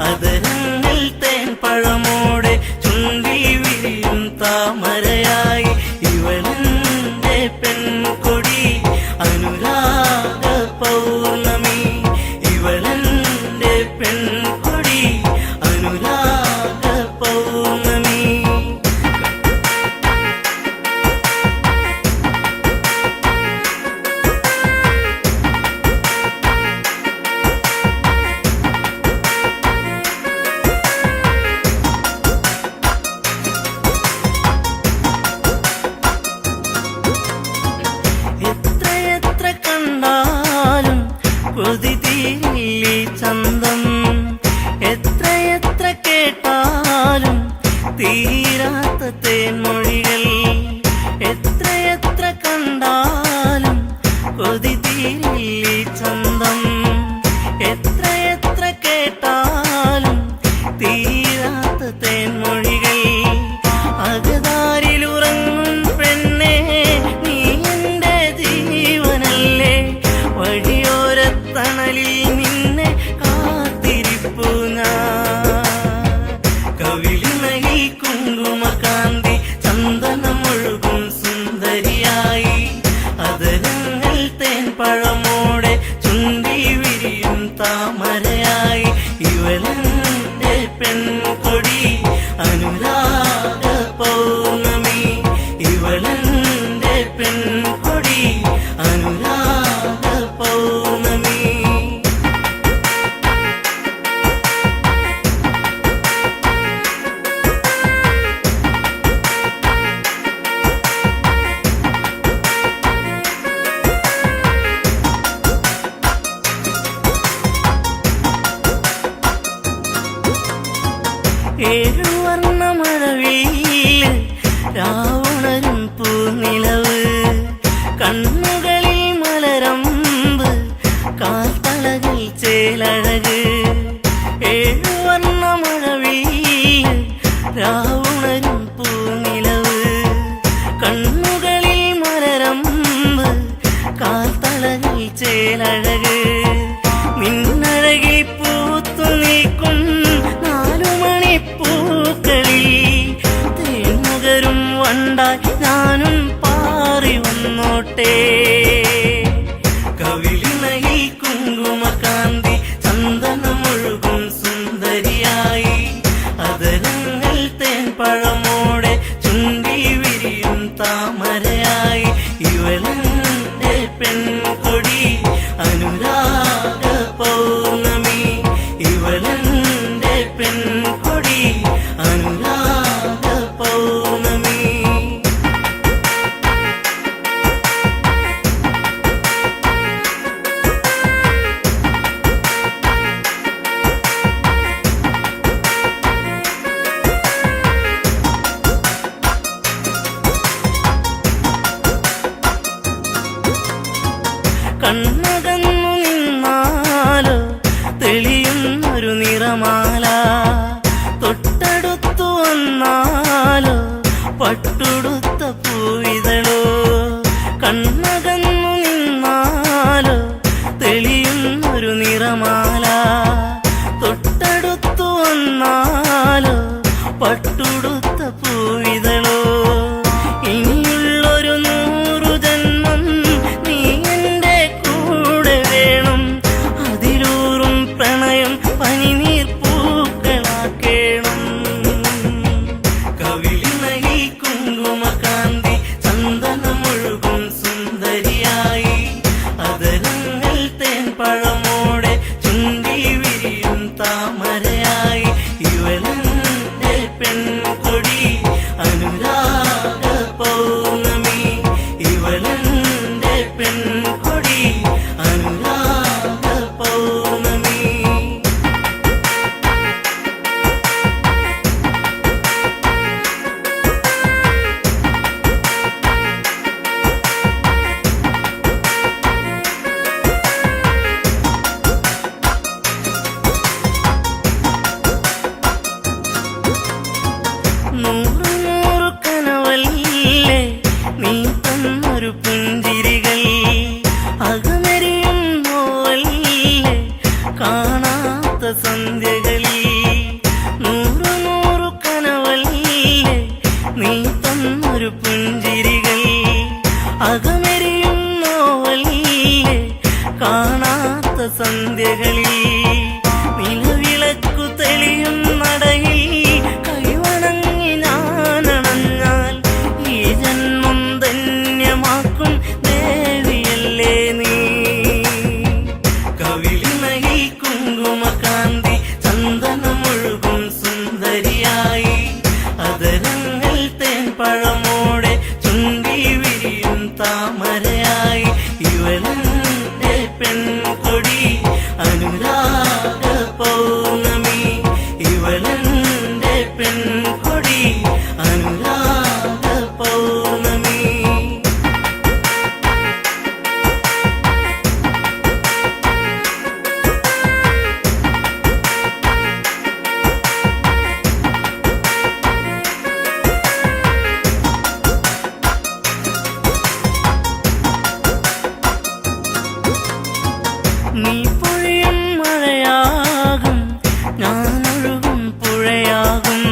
അതരങ്ങൾ തേൻ പഴമോടെ ചുണ്ടിൽ വിരിയും താമരയായി ഇവളെന്റെ പെൺകൊടി അനുരാഗ പൗർണമി ഇവളെന്റെ പെൺകൊടി അനുരാഗ പൗർണമി എത്രയെത്ര കണ്ടാലും കൊതി തീരില്ലേ ചന്തം എത്രയെത്ര കേട്ടാലും തീരാത്ത തേൻമൊഴികൾ എത്രയെത്ര കണ്ടാലും കൊതി തീരില്ലേ ചന്തം എത്രയെത്ര കേട്ടാലും തീരാത്ത തേൻമൊഴികൾ അകതാരിലുറങ്ങും പെണ്ണേ നീ എന്റെ ജീവനല്ലേ വഴിയോരത്തണലിൽ നിന്നെ കാത്തിരിപ്പു ഞാൻ കവിളിണയിൽ കുങ്കുമകാന്തി ചന്ദനമൊഴുകും സുന്ദരിയായി അതരങ്ങൾ തേൻ പഴമോടെ ചുണ്ടിൽ വിരിയും താമരയായി ഇവളെന്റെ പെൺകൊടി അനുരാഗ പൗർണമി ഇവളെന്റെ പെൺകൊടി അനുരാഗ പൗർണമി ഏഴുവർണ്ണ മഴവില്ല് രാവണരും പൂനിലവ് കണ്ണുകളിൽ മലരമ്പ് കാൽത്തളകൾ ചേലഴക് ഏഴുവർണ്ണ മഴവില്ല് രാവണരും പൂനിലവ് കണ്ണുകളിൽ മലരമ്പ് കാൽത്തളകൾ ചേലഴക് നിന്നഴകിൽ പൂത്തു നിൽക്കും പൂക്കളിൽ തേനുകരും വണ്ടായി ഞാനും പാറി വന്നോട്ടെ കവിളിണയിൽ കുങ്കുമകാന്തി ചന്ദനമൊഴുകും സുന്ദരിയായി അതരങ്ങൾ തേൻ പഴമോടെ ചുണ്ടിൽ വിരിയും താമരയായി ഇവളെന്റെ പെൺകൊടി അനുരാഗ പൗർണമി ഇവളെന്റെ പെൺകൊടി അനുരാഗ പൗർണമി കണ്ണകന്നു നിന്നാലോ തെളിയുന്നൊരു നിറമാല തൊട്ടടുത്തു വന്നാലോ പട്ടുടുത്ത പൂവിതളോ കണ്ണകന്നു നിന്നാലോ തെളിയുന്നൊരു നിറമാല തൊട്ടടുത്തു വന്നാലോ പട്ടുടുത്ത പൂവിതളോ ഇനിയുള്ളൊരു 100 ജന്മം നീ എന്റെ കൂടെ വേണം അതിലൂറും പ്രണയം പനിനീർ പൂക്കളാക്കേണം കവിളിണയിൽ കുങ്കുമകാന്തി ചന്ദനമൊഴുകും സുന്ദരിയായി അതരങ്ങൾ തേൻ പഴമോടെ ചുണ്ടിൽ വിരിയും താമരയായി ഇവളെന്റെ പെൺകൊടി ചിന്തകളിൽ നൂറു നൂറു കനവല്ലേ നീ തന്നൊരു പുഞ്ചിരികൾ അകമെരിയും നോവല്ലേ കാണാത്ത സന്ധ്യകളിൽ നിലവിളക്കു തെളിയും നടയിൽ കൈവണങ്ങി ഞാനണഞ്ഞാൽ ഈ ജന്മം ധന്യമാക്കും ദേവിയല്ലേ നീ കവിളിനയിൽ കുങ്കുമകാന്തി ചന്ദനമൊഴുകും സുന്ദരിയായി അതരങ്ങൾ തേൻപഴമോടെ ചുണ്ടി വിരിയും താമരയായി ഇവളെന്റെ പെൺകൊടി അനുരാഗ പൗർണമി ഇവളെന്റെ പെൺകൊടി അനുരാഗ പൗർണമി നീ പൊഴിയും മഴയാകും ഞാനൊഴുകും പുഴയാകും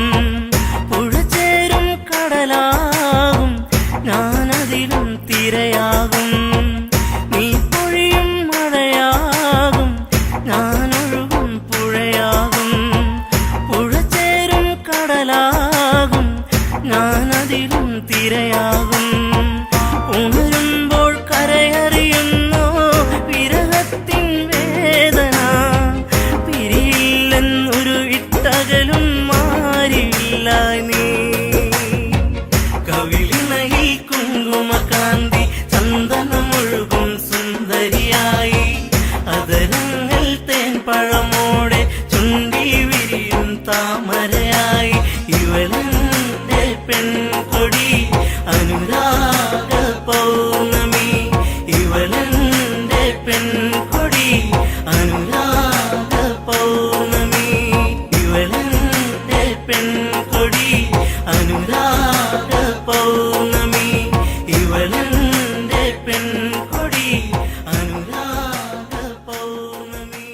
പുഴ ചേരും കടലാകും ഞാനതിലും തിരയാകും നീ പൊഴിയും മഴയാകും ഞാനൊഴുകും പുഴയാകും പുഴ ചേരും കടലാകും ഞാനതിലും തിരയാകും ഉണരുമ്പോൾ കരയറിയുന്നോ വിരഹത്തിൻ വേദന പിരിയില്ലെന്നൊരു ഇട്ടകലും മാറിയില്ല നീ കവിളിനയിൽ കുങ്കുമകാന്തി ചന്ദനമൊഴുകും സുന്ദരിയായി അതരങ്ങൾ തേൻപഴമോടെ ചുണ്ടി വിരിയും താമരയായി ഇവളെന്റെ പെൺകൊടി അനുരാഗ പൗർണമി ഇവളെന്റെ പെൺകൊടി അനുരാഗ പൗർണമി ഇവളെന്റെ പെൺകൊടി അനുരാഗ പൗർണമി ഇവളെന്റെ പെൺകൊടി അനുരാഗ പൗർണമി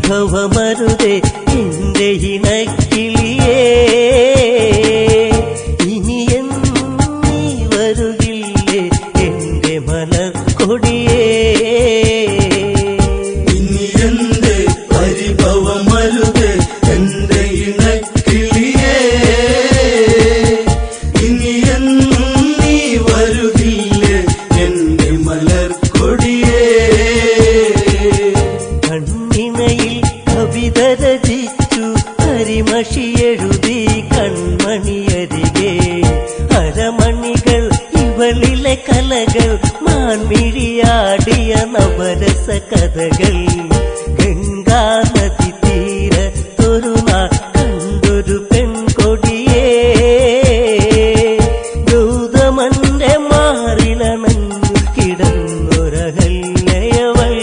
പരിഭവമരുതേ എന്റെ ഇണക്കിളിയേ, ഇനിയെന്നും നീ വരുകില്ലേ എന്റെ മലർക്കൊടിയേ. ഇനിയെന്റെ പരിഭവമരുതേ എന്റെ ഇണക്കിളിയേ, ഇനിയെന്നും നീ വരുകില്ലേ എന്റെ മലർക്കൊടിയേ. കണ്ണിണയിൽ കവിത രചിച്ചു കരിമഷിയെഴുതി കൺമണിയരികെ, അരമണികൾ ഇവളിലെ കലകൾ മാൻമിഴിയാടിയ നവരസ കഥകൾ. ഗംഗാനദി തീരത്തൊരു നാൾ കണ്ടൊരു പെൺകൊടിയേ, ഗൗതമന്റെ മാറിലണഞ്ഞു കിടന്നൊരഹല്യയവൾ.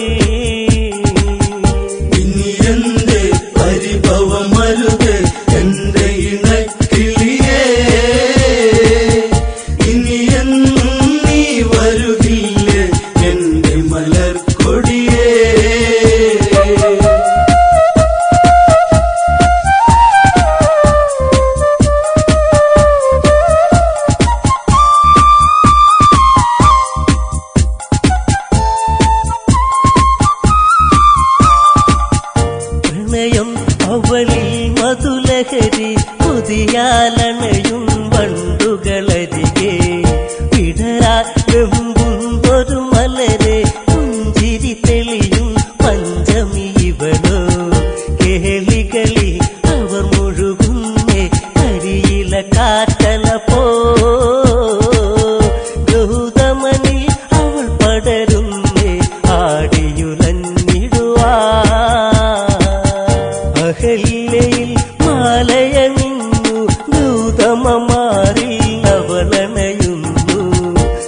ഇനിയെന്റെ പരിഭവമരുതേ എന്റെ ഇണക്കിളിയേ, ഇനിയെന്നും നീ വരുകില്ലേ എന്റെ മലർക്കൊടിയേ. പ്രണയം അവളിൽ മധുലഹരി പുതിയാലണയും വണ്ടുകളരികെ, വിടരാ വെമ്പുന്നൊരു മലരെ പുഞ്ചിരി തെളിയും പഞ്ചമി ഇവളോ. കേളികളി അവർ മുഴുകുന്നേ കരിയില കാറ്റല പോ, ഗൗതമനിൽ അവൾ പടരുന്നേ ആടിയുലഞ്ഞിടുവാ. അഹല്യയിൽ മാലയണിഞ്ഞു ഗൗതമമാരിൽ അവളണയുന്നു,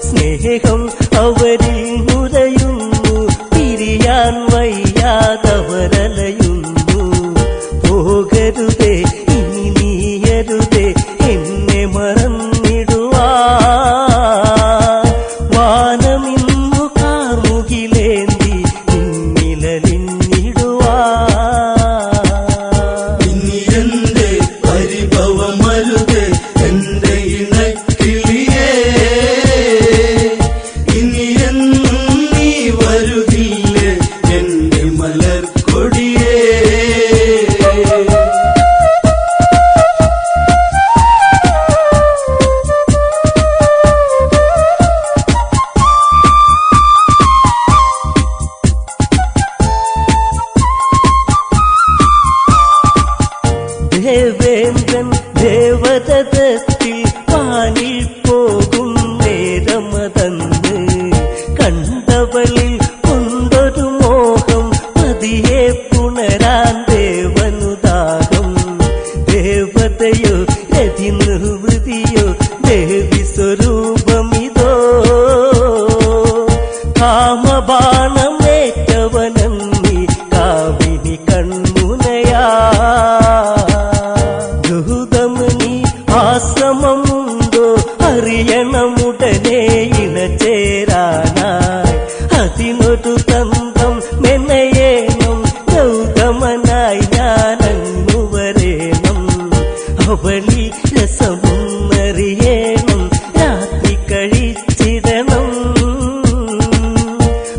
സ്നേഹം അവരിൽ നുരയുന്നു, തിരിയാൻ വയ്യാതവരലയുന്നു. പോകരുതേ ഇനി നീയരുതേ എന്നെ മറന്നിടുവാ, വാനമിന്നു കാർമുകിലേന്തി നിന്നിലലിഞ്ഞിടുവാ. ഇനിയെന്റെ പരിഭവമരുതേ എന്റെ ഇണക്കിളിയേ, ഇനിയെന്നും നീ വരുകില്ലേ എന്റെ മലർക്കൊടിയേ. ദേവേന്ദ്രൻ ദേവതത്തിൽ പാനിൽ പോകും നേരമതന്ന്, കണ്ടവളിൽ കൊണ്ടൊരു മോഹം പതിയെ പുണരാൻ ദേവനുദാഹം. ദേവതയോ രതി നിർവൃതിയോ ദേവി സ്വരൂപമിതോ, കാമബാണമേറ്റവനന്നി കാവിനി കൺമുനയാ. ഗൗതമനി ആശ്രമമുണ്ടോ അറിയണമുടനെ ഇണചേരാനായി, അതിനൊരു തന്ത്രം മെനയേണം ഗൗതമനായി ഞാനങ്ങു വരേണം. അവളി രസമൊന്നറിയേണം, രാത്രി കഴിച്ചിടണം.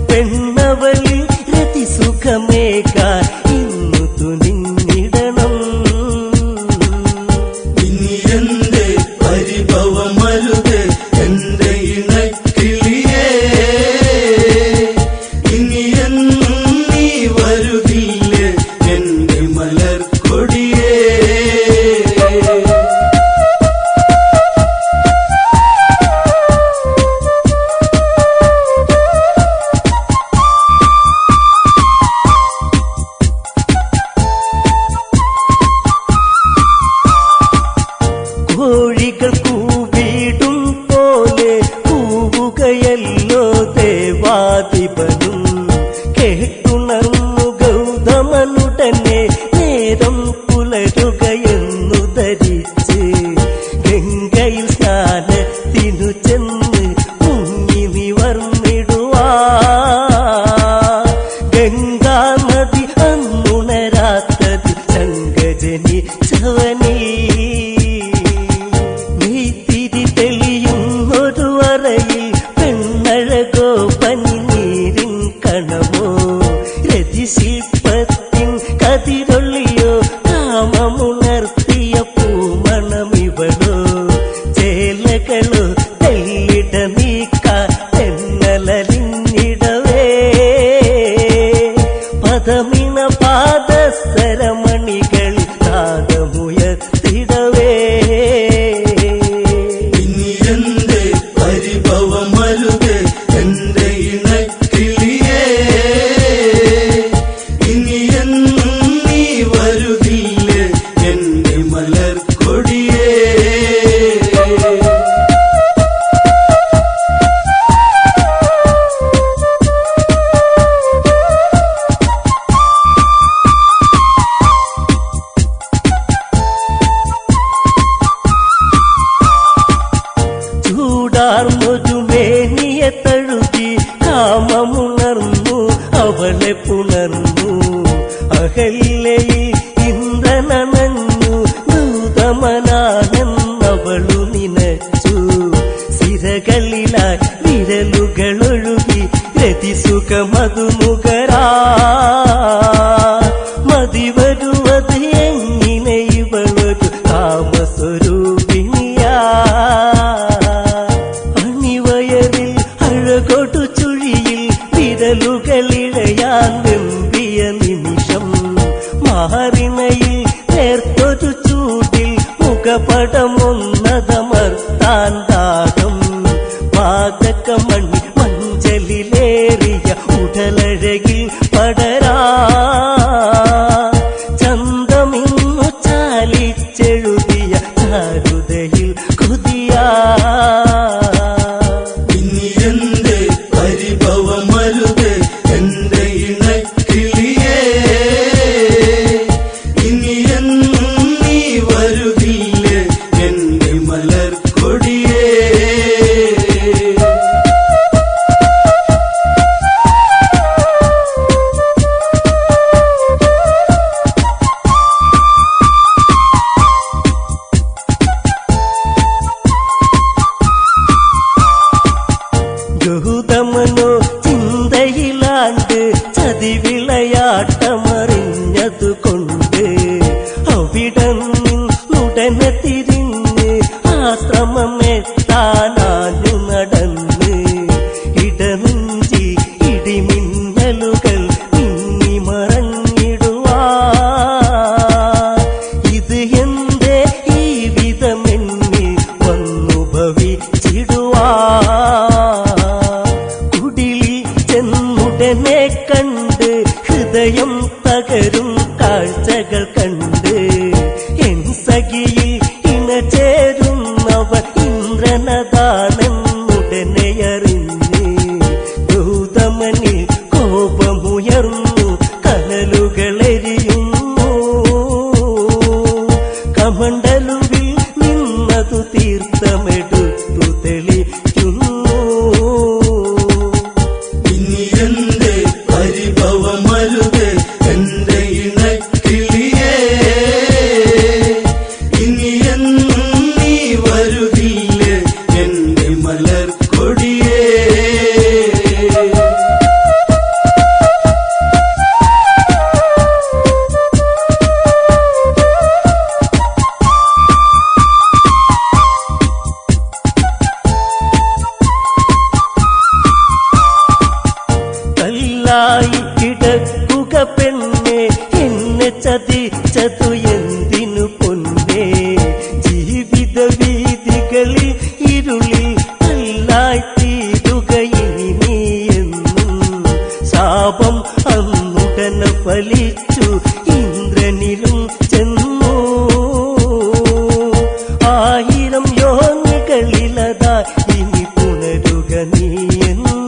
പെണ്ണവളിൽ രതിസുഖമേകാൻ ഇന്നു തുനിഞ്ഞിടണം. ഇനിയെന്റെ പരിഭവമരുതേ എന്റെ ഇണക്കിളിയേ, ഇനിയെന്നും നീ വരുകില്ലേ എന്റെ മലർക്കൊടിയേ. കോഴികൾ കൂവിടും പോലെ കൂവുകയല്ലോ ദേവാധിപനും, കേട്ടുണർന്നു ഗൗതമനുടനെ നേരം പുലരുകയെന്നു ധരിച്ച് ഗംഗയിൽ സ്നാനത്തിനു ചെന്ന് മുങ്ങി നിവർന്നിടുവാ. ഗംഗാനദി അന്നുണര നണമോ രതിശില്പത്തിൻ കതിരൊള്ളിയോ കാമമുണർത്തിയ പൂമണമിവളോ ചേലകളോ തെല്ലിട നീക്ക തെന്നലിഞ്ഞിടവേ പദമിണ പാദസരമണികൾ നാദമുയർത്തിടവേ ഇനി എന്റെ പരിഭവമരുത് എന്റെ ഇണക്കിളിയേ ഇനി എന്നും നീ വരുകില്ലേ എന്റെ മലർക്കൊടിയേ ചൂടാർന്നൊരു മേനിയെ തഴുകി കാമമുണർന്നു അവളെ പുണർന്നു അഹല്യയിൽ ഇന്ദ്രനണഞ്ഞു നൂതമനാണെന്നവളു നിനച്ചു സിരകളിലായി വിരലുകളൊഴുകി രതിസുഖമതു നുകരാ മതിവരുവത് എങ്ങനെ ഇവളൊരു കാമസ്വരൂപിണിയാ അണിവയറിൽ അഴകൊടു ചുഴിയിൽ വിരലുകളിഴയാൻ വെമ്പിയ നിമിഷം മാറിണയിൽ നേർത്തൊരു ചൂടിൽ മുഖപടമൊന്നതമർത്താൻ ദാഹം പാതകമണി മഞ്ചലിലേറിയ ഉടലഴകിൽ പടരാ ചന്തമിന്നു ചാലിച്ചെഴുതിയ ചാരുതയിൽ കൊതിയാ ഇനി എന്റെ പരിഭവമരുത് എന്റെ ഇണക്കിളിയേ ഇനി എന്നും നീ വരുകില്ലേ എന്റെ മലർക്കൊടിയേ ഗൗതമനോ ചിന്തയിലാണ്ട് ചതിവിളയാട്ടമറിഞ്ഞതുകൊണ്ട് അവിടന്നുടനെ തിരിഞ്ഞ് ആശ്രമമെത്താനാഞ്ഞു നടന്ന് ഇടമിഞ്ചി ഇടിമിന്നലുകൾ മിന്നി മറഞ്ഞിടുവാ ഇത് എന്റെ ഈ വിധമെന്നിൽ വന്നു ഭവിച്ചിടുവാ കുടിലിൽ ചെന്നുടനെ കണ്ട് ഹൃദയം തകരും കാഴ്ചകൾ കണ്ട് എൻ സഖിയിൽ ഇണചേരുന്നവർ ഇന്ദ്രനതാണെന്നുടനെ അറിഞ്ഞ് ഗൗതമനിൽ കോപമുയർന്നു കനലുകളെരിയുന്നു കമണ്ടലുവിൽ നിന്നതു തീർത്ഥമെടുത്തു തെളിക്കുന്നു ഇനി എന്റെ പരിഭവമരുത് എന്റെ ഇണക്കിളിയേ ഇനി എന്നും നീ വരുകില്ലേ എന്റെ മലർക്കൊടിയേ കല്ലായി കിടക്കുക പെണ്ണെ എന്നെ ചതിച്ചതു എന്തിനു പൊന്നെ ജീവിത വീതികളിൽ ഇരുളിൽ കല്ലായി തീരുക ഇനി നീ എന്നും ശാപം അന്നുടനെ ഫലിച്ചു ഇന്ദ്രനിലും ചെന്നു ആയിരം യോനികളിലതാ ഇനി പുണരുക നീ എന്നും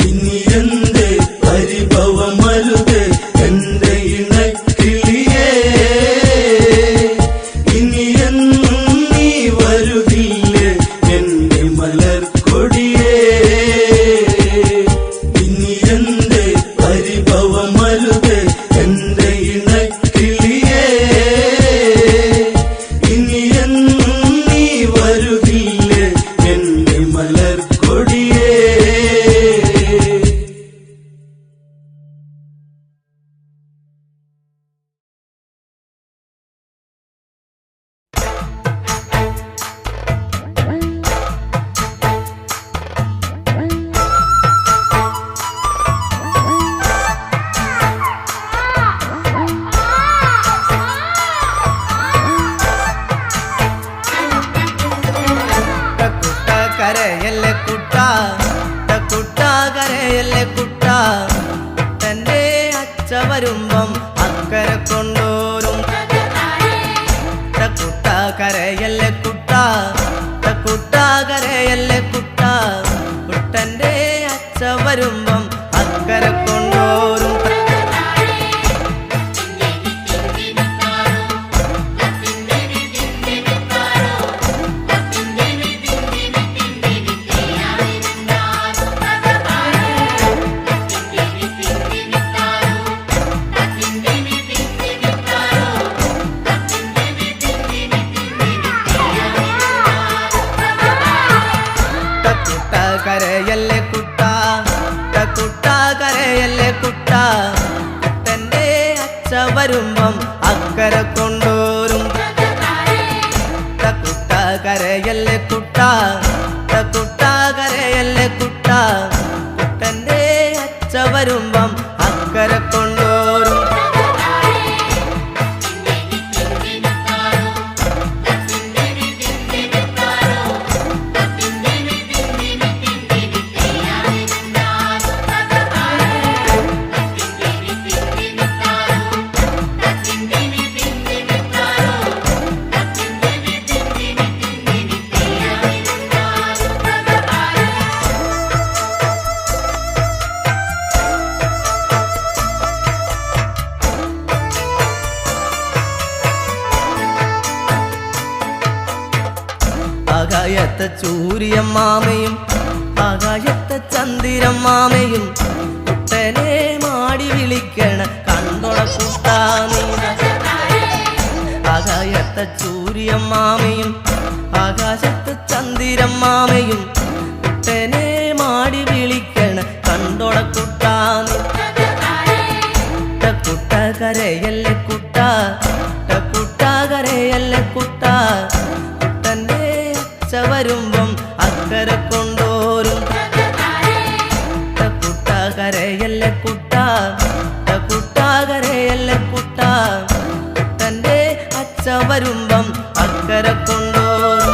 ഇനി എന്റെ പരിഭവമരുത് എന്റെ ഇണക്കിളിയേ ഇനി എന്നും നീ വരുകില്ലേ എന്റെ മലർക്കൊടിയേ ഇനി എന്റെ പരിഭവ അച്ഛ വരുമ്പം അക്കരെ കൊണ്ടോരും. കരയല്ലേ കുട്ട, കുട്ട കരയല്ലേ കുട്ട, കുട്ടൻ്റെ അച്ഛ വരുമ്പം അക്കരെ കൊണ്ടോരും. കുട്ട കരയല്ലേ കുട്ട, കുട്ട കരയല്ലേ കുട്ട, കുട്ടൻ്റെ അച്ഛ വരുമ്പം അക്കരെ കൊണ്ടോരും. ആകായത്തെ ചൂര്യമ്മാമയും ആകാശത്തെ ചന്ദിരമ്മാമയും കുട്ടനെ മാടി വിളിക്കണ കണ്ടോള കുട്ടാ നീ. ആകായത്തെ ചൂര്യമ്മാമയും ആകാശത്തെ ചന്ദിരമ്മാമയും കുട്ടനെ മാടി വിളിക്കണ കണ്ടോള കുട്ടാ നീ. കുട്ട കരയല്ലേ കുട്ട, കുട്ട കരയല്ലേ കുട്ട, കുട്ടൻ്റെ അച്ഛ വരുമ്പം അക്കരെ കൊണ്ടോരും. കുട്ട കരയല്ലേ കുട്ട, കുട്ട കരയല്ലേ കുട്ട, കുട്ടൻ്റെ അച്ഛ വരുമ്പം അക്കരെ കൊണ്ടോരും.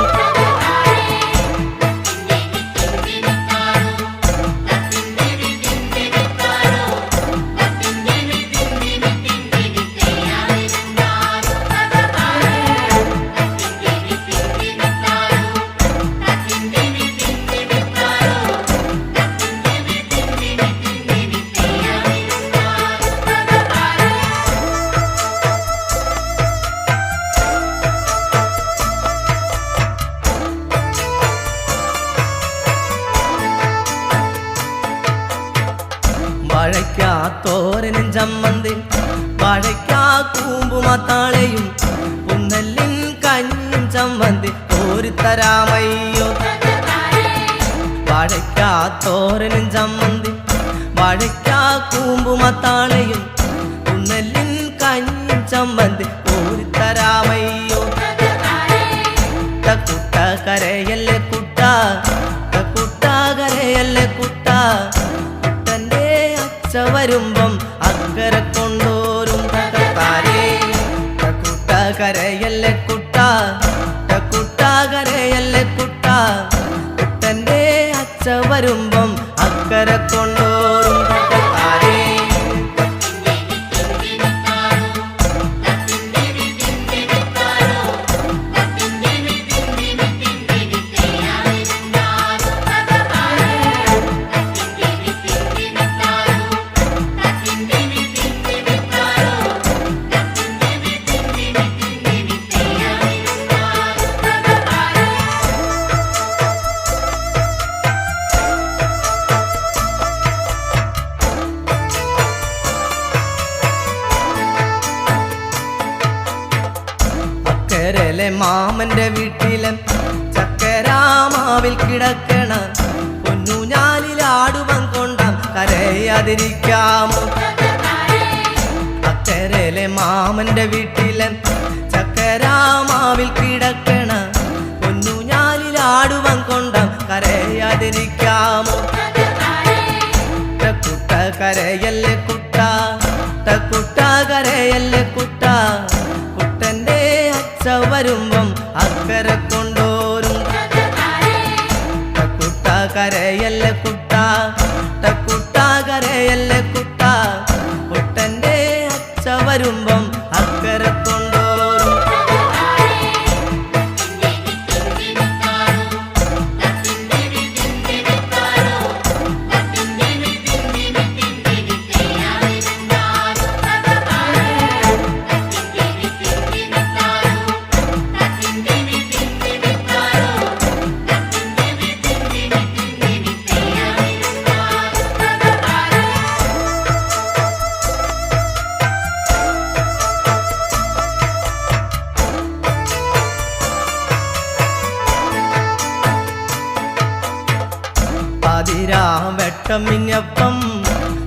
വാഴയ്ക്കാ തോരനും ചമ്മന്തി, വാഴയ്ക്കാ കൂമ്പുമത്താളയും, പുന്നല്ലിൻ കഞ്ഞും ചമ്മന്തി ഓരിത്തരാമയ്യോ. വാഴയ്ക്കാ തോരനും ചമ്മന്തി, വാഴയ്ക്കാ കൂമ്പുമത്താളയും, പുന്നല്ലിൻ കഞ്ഞും ചമ്മന്തി ഓരിത്തരാമയ്യോ. കുട്ട കരയല്ലേ കുട്ട, കുട്ട കരയല്ലേ കുട്ട, കുട്ടൻ്റെ അച്ഛ വരുമ്പം അക്കരെ കൊണ്ടോരും. കുട്ട കരയല്ലേ കുട്ട, കുട്ട കരയല്ലേ കുട്ട, കുട്ടൻ്റെ അച്ഛ വരുമ്പം അക്കരെ കൊണ്ടോരും. ചക്കരയിലെ മാമന്റെ വീട്ടിലെ ചക്കരാമാവിൽ കിടക്കണ പൊന്നൂഞ്ഞാലിലാടുവൻ കൊണ്ടാം കരയാതിരിക്കാമോ. അക്കരയിലെ മാമന്റെ വീട്ടിലെ ചക്കരാമാവിൽ കിടക്കണ പൊന്നൂഞ്ഞാലിലാടുവൻ കൊണ്ടാം കരയാതിരിക്കാമോ. കുട്ട കരയല്ലേ കുട്ട, കുട്ട കരയല്ലേ കുട്ട, കുട്ടൻ്റെ അച്ഛ വരുമ്പം അക്കരെ കൊണ്ടോരും. കുട്ട കരയല്ലേ കുട്ട, കുട്ട കരയല്ലേ കുട്ട, കുട്ടൻ്റെ അച്ഛ വരുമ്പം അക്കരെ കൊണ്ടോരും. വെട്ടമിഞ്ഞപ്പം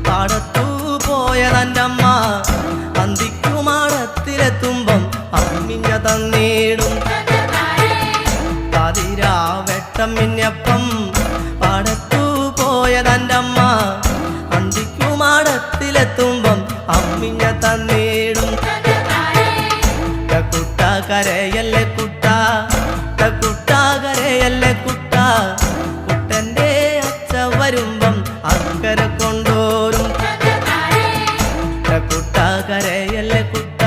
പാടത്തു പോയതൻ്റമ്മ അന്തിക്കുമാടത്തിലെത്തുമ്പം അമ്മിഞ്ഞ തന്നീടും പാതിരാ വെട്ടമിഞ്ഞപ്പം പാടത്തു പോയതൻ്റമ്മ അന്തിക്കുമാടത്തിലെത്തുമ്പം അമ്മിഞ്ഞ തന്നീടും കുട്ട കരയല്ലേ കുട്ട കുട്ട കരയല്ലേ കുട്ട കുട്ടൻ്റെ അച്ഛ വരുമ്പം അക്കരെ കൊണ്ടോരും കുട്ട കരയല്ലേ കുട്ട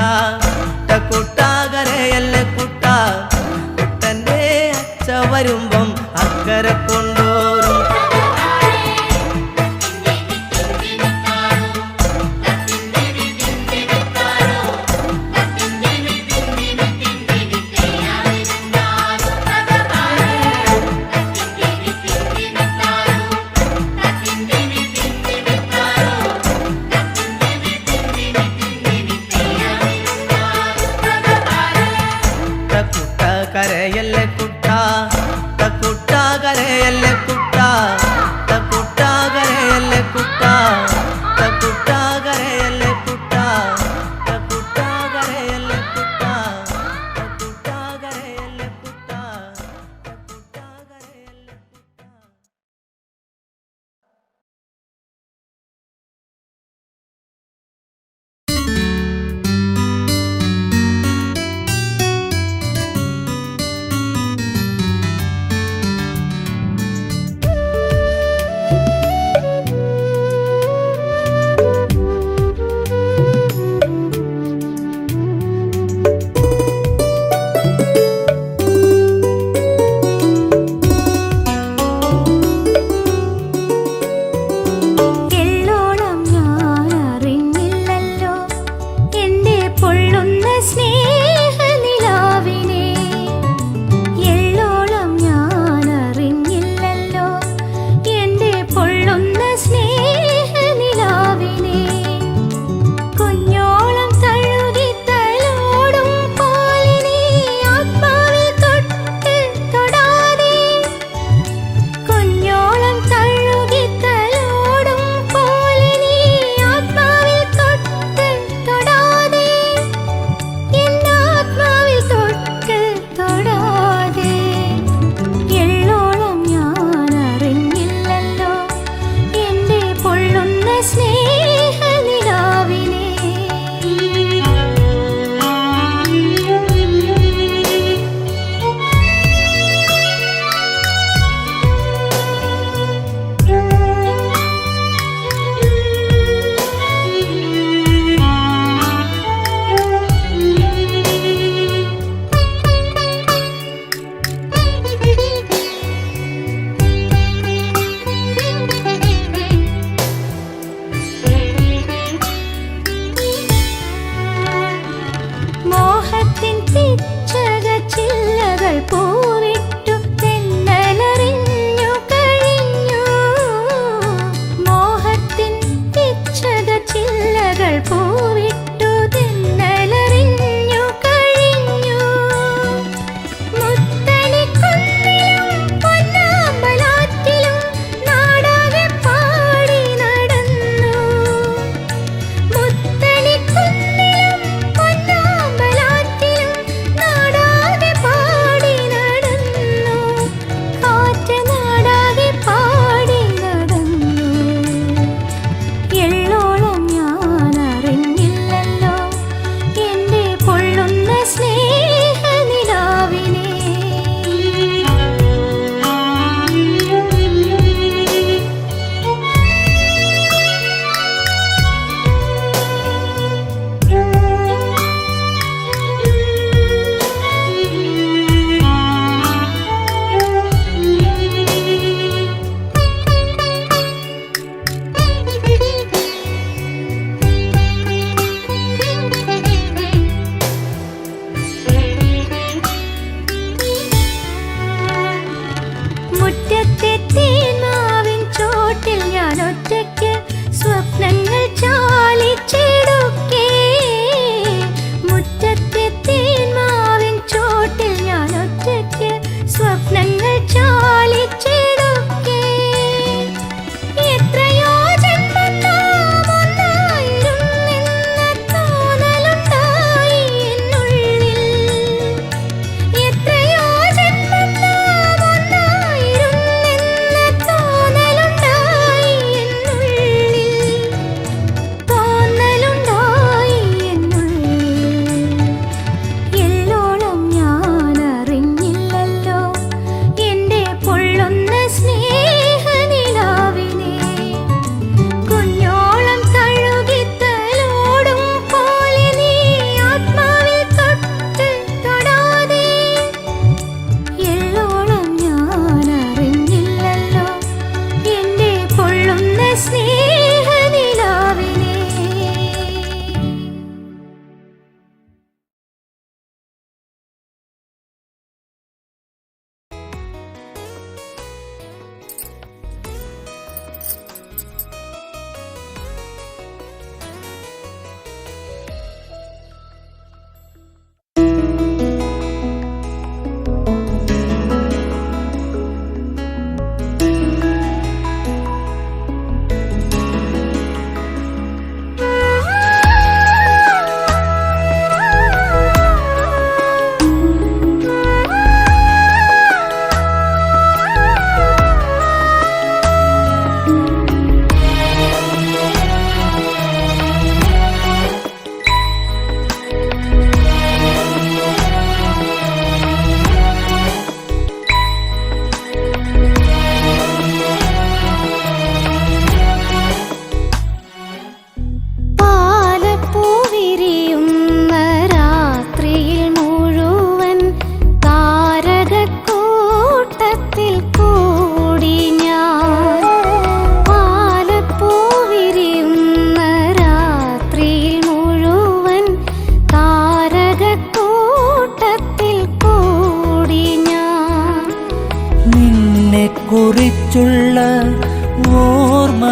കുട്ട കരയല്ലേ കുട്ട കുട്ടൻ്റെ അച്ഛ വരുമ്പം അക്കരെ കൊണ്ടോരും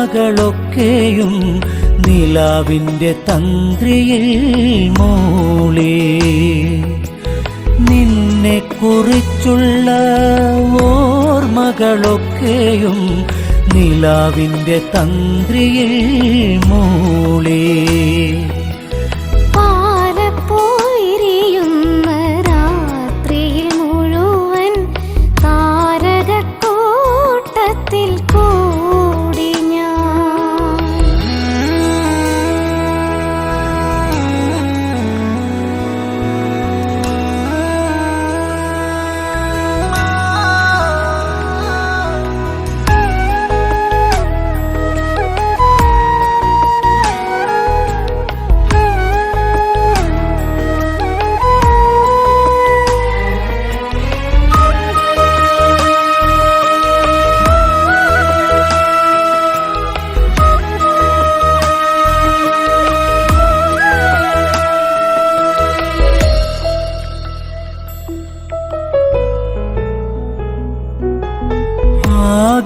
ഓർമ്മകളൊക്കെയും നിലാവിൻ്റെ തന്ത്രിയിൽ മൂളി. നിന്നെക്കുറിച്ചുള്ള ഓർമ്മകളൊക്കെയും നിലാവിൻ്റെ തന്ത്രിയിൽ മൂളി. പാലപ്പോയിരിയുന്ന രാത്രിയിൽ മുഴുവൻ താരകക്കൂട്ടത്തിൽ കൂടി ഞാൻ.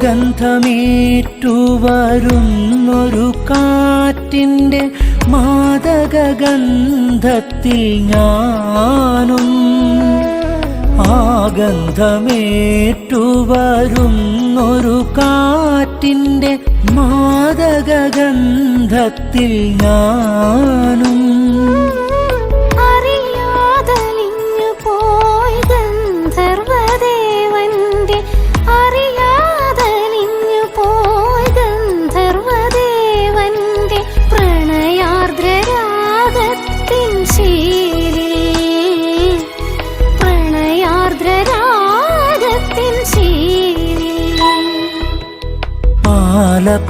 ഗന്ധമേറ്റുവരുന്നൊരു കാറ്റിൻ്റെ മാദകഗന്ധത്തിൽ ഞാനും. ഗന്ധമേറ്റുവരുന്നൊരു കാറ്റിൻ്റെ മാദകഗന്ധത്തിൽ ഞാനും. അറിയാതലിഞ്ഞു പോയി ഗന്ധർവദേവന്റെ അറിയാതലിഞ്ഞു പോയി ഗന്ധർവദേവന്റെ പ്രണയാർദ്രരാഗത്തിൻ ശീലിൽ പ്രണയാർദ്രരാഗത്തിൻ ശീലിൽ. പാലപ്പുവിരിയുന്ന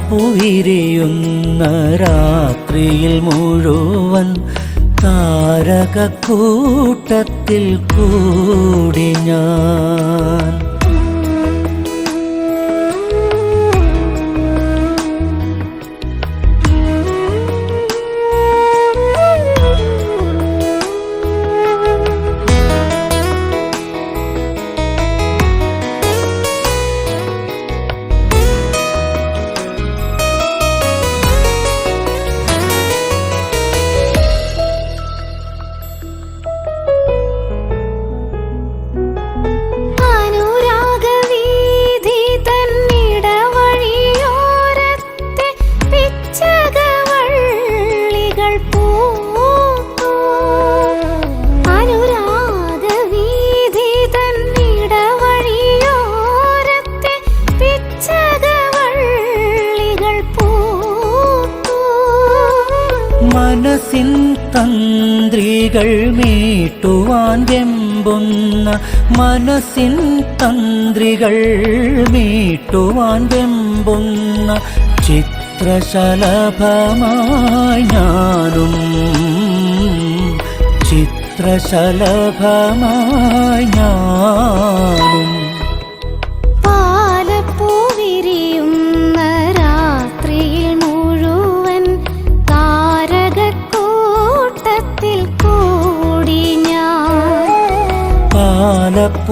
രാത്രിയിൽ മുഴുവൻ താരകക്കൂട്ടത്തിൽ കൂടി ഞാൻ. അനുരാഗവീഥി തന്നിടവഴിയോരത്തെ പിച്ചകവള്ളികൾ പൂത്തു. അനുരാഗവീഥി തന്നിടവഴിയോരത്തെ പിച്ചകവള്ളികൾ പൂത്തു. മനസ്സിൻ തന്ത്രികൾ മീട്ടുവാൻ വെമ്പുന്ന മനസ്സിൻ തന്ത്രികൾ മീട്ടുവാൻ വെമ്പുന്ന ചിത്രശലഭമായി ഞാനും. ചിത്രശലഭമായി ഞാനും. പാലപ്പൂവിരിയുന്ന രാത്രിയിൽ മുഴുവൻ താരകക്കൂട്ടത്തിൽ കൂടി ഞാൻ. പാലപ്പുവിരിയുന്ന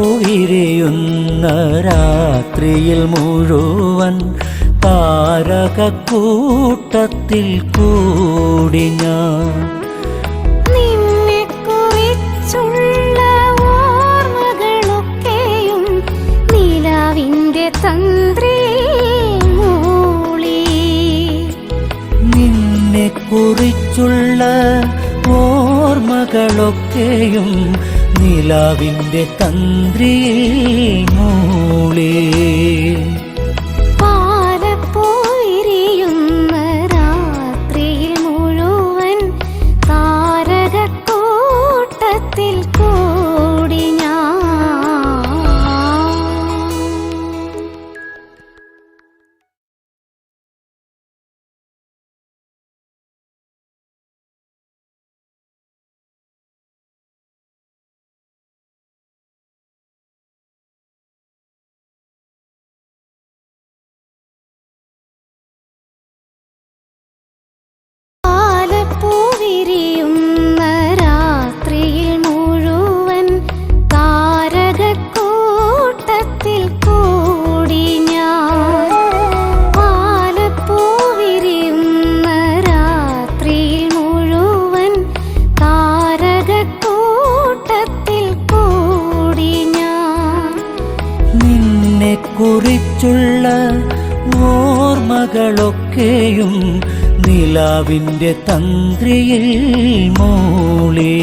രാത്രിയിൽ മുഴുവൻ താരകക്കൂട്ടത്തിൽ കൂടി ഞാൻ. നിന്നെക്കുറിച്ചുള്ള ഓർമ്മകളൊക്കെയും നിലാവിന്റെ തന്ത്രിയിൽ മൂളി. നിന്നെക്കുറിച്ചുള്ള ഓർമ്മകളൊക്കെയും നിലാവിൻ്റെ തന്ത്രിയിൽ മൂളി. പാലപ്പോയിരിയുന്ന രാത്രിയിൽ മുഴുവൻ താരകക്കൂട്ടത്തിൽ കൂടി മഴകളൊക്കെയും നിലാവിൻ്റെ തന്ത്രിയിൽ മൂളി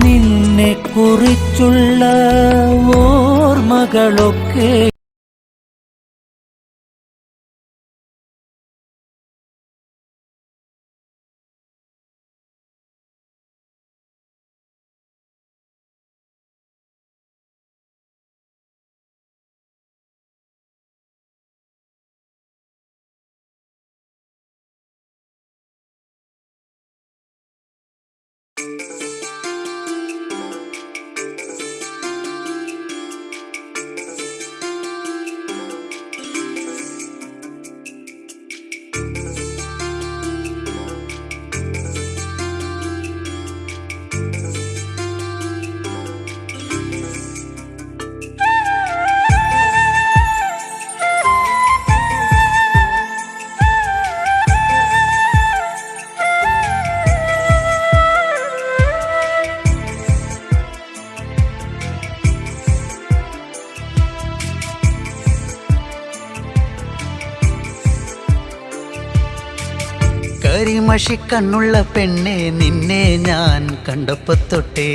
നിന്നെ കുറിച്ചുള്ള ഓർമ്മകളൊക്കെ കരിമഷിക്കണ്ണുള്ള പെണ്ണെ നിന്നെ ഞാൻ കണ്ടപ്പോ തൊട്ടേ